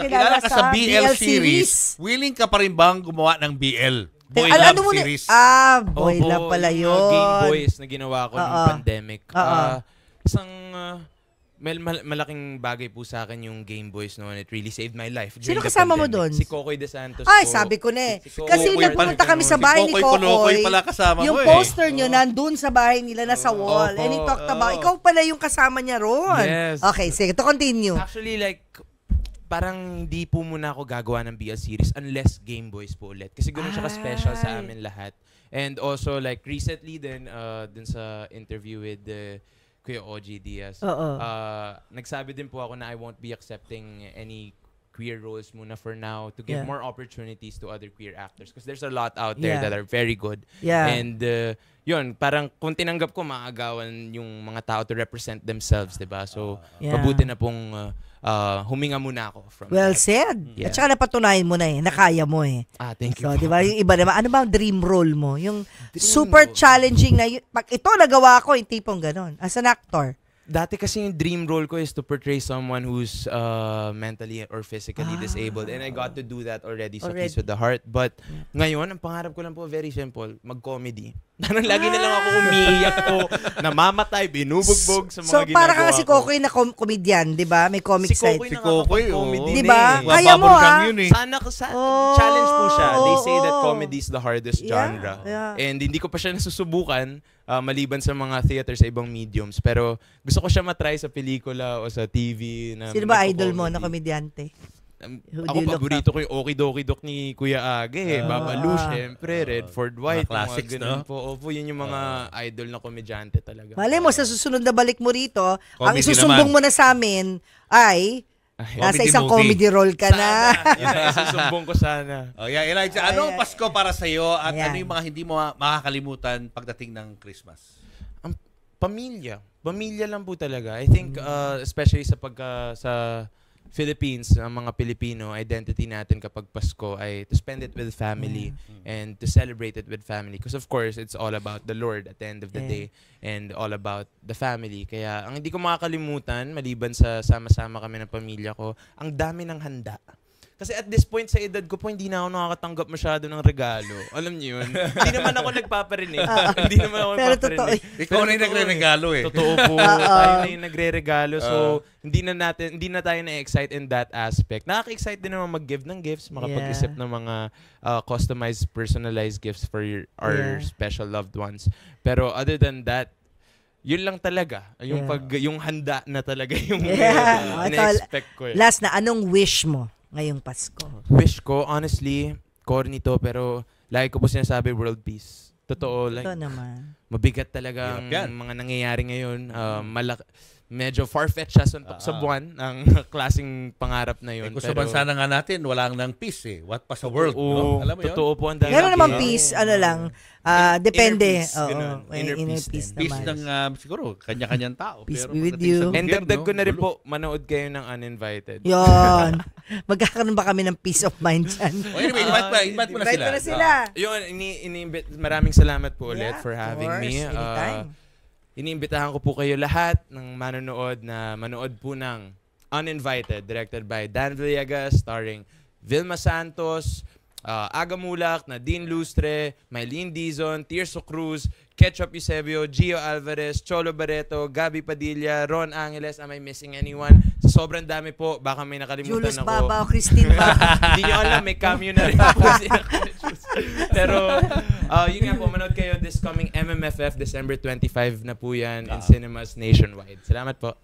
nakilala ka sa BL series. Willing ka pa rin bang gumawa ng BL? Boy Love series. Boy Love pala yun. Game Boys na ginawa ko nung pandemic. Isang malaking bagay po sa akin yung Game Boys noon. It really saved my life. Sino kasama mo doon? Si Kokoy De Santos. Ay, sabi ko na eh. Kasi nagpunta kami sa bahay ni Kokoy. Pala kasama yung poster nyo nandun sa bahay nila na sa wall. And he talked about, ikaw pala yung kasama niya ron. Yes. Okay, sige. To continue. Actually, like, parang hindi po muna ako gagawa ng BL series unless Game Boys po ulit. Kasi ganoon siya ka-special sa amin lahat. And also, like, recently din, dun sa interview with Kuya OG Diaz, nagsabi din po ako na I won't be accepting any queer roles muna for now to give more opportunities to other queer actors because there's a lot out there that are very good. And yun, parang kung tinanggap ko, maagawan yung mga tao to represent themselves, diba? So, mabuti na pong huminga muna ako from well said. At saka napatunayan mo na eh, nakaya mo eh. Thank you. So, di ba, yung iba naman, ano ba ang dream role mo? Yung super challenging na, pag ito nagawa ko, yung tipong ganon. As an actor. Dati kasi yung dream role ko is to portray someone who's mentally or physically disabled. And I got to do that already sa Kiss with the Heart. But ngayon, ang pangarap ko lang po, very simple, mag-comedy. Lagi na lang ako umiiyak po, namamatay, binubugbog sa mga ginagawa ko. So, para ka si Kokoy na komedyan, di ba? May comic side. Si Kokoy, di ba? Kaya mo Sana, challenge po siya. They say that comedy is the hardest genre. And hindi ko pa siya nasusubukan, maliban sa mga theater sa ibang mediums. Pero gusto ko siya matry sa pelikula o sa TV. Sino ba idol mo na komedyante? Ako paborito ko yung Okidoki Dok ni Kuya Age. Babalu, syempre. Redford White. Classics, no? Opo, yun yung mga idol na komedyante talaga. Malay mo, sa susunod na balik mo rito, ang isusumbong mo na sa amin ay nasa isang comedy role ka na. Isusumbong ko sana. Elijah, anong Pasko para sa'yo at ano yung mga hindi mo makakalimutan pagdating ng Christmas? Ang pamilya. Pamilya lang po talaga. I think, especially sa Philippines, ang mga Pilipino, identity natin kapag Pasko ay to spend it with family and to celebrate it with family. Because of course, it's all about the Lord at the end of the day and all about the family. Kaya ang hindi ko makakalimutan, maliban sa sama-sama kami ng pamilya ko, ang dami ng handa. Kasi at this point sa edad ko po, hindi na ako nakakatanggap masyado ng regalo. Alam niyo yun? Hindi naman ako nagpaparinig. Hindi naman ako nagpaparinig. Ikaw na yung nagre-regalo eh. Totoo po. Tayo na yung nagre-regalo. So, hindi na tayo na-excite in that aspect. Nakaka-excite din naman mag-give ng gifts, makapag-isip ng mga customized, personalized gifts for our special loved ones. Pero other than that, yun lang talaga. Yung handa na talaga yung ina-expect ko. Last na, anong wish mo ngayong Pasko? Wish ko, honestly, corny to, pero lagi ko po sinasabi, world peace. Totoo, like, naman. Mabigat talaga ang mga nangyayari ngayon. Medyo far-fetched siya sa buwan ang klaseng pangarap na yun. Kung sa bansa na nga natin, wala nang peace eh. What pa sa world? No? Alam mo yun? Totoo po. Meron naman peace, depende. Inner peace naman. Peace ng siguro, kanya-kanyang tao. Peace be with you. And dagdag ko na rin po, manood kayo ng Uninvited. Yun. Magkakaroon ba kami ng peace of mind dyan? Anyway, invite mo na sila. Yun, maraming salamat po ulit for having me. Anytime. Iniimbitahan ko po kayo lahat ng manonood na manood po ng Uninvited, directed by Dan Villegas, starring Vilma Santos, Aga Mulak, Nadine Lustre, Mylene Dizon, Tirso Cruz, Ketchup Eusebio, Gio Alvarez, Cholo Barreto, Gabby Padilla, Ron Angeles. Am I missing anyone? Sa sobrang dami po, baka may nakalimutan Julius ako. Baba o Christine Baba. Hindi nyo alam, may cameo na rin po sila. Pero, yun nga po, manood kayo this coming MMFF, December 25 na po yan in cinemas nationwide. Salamat po.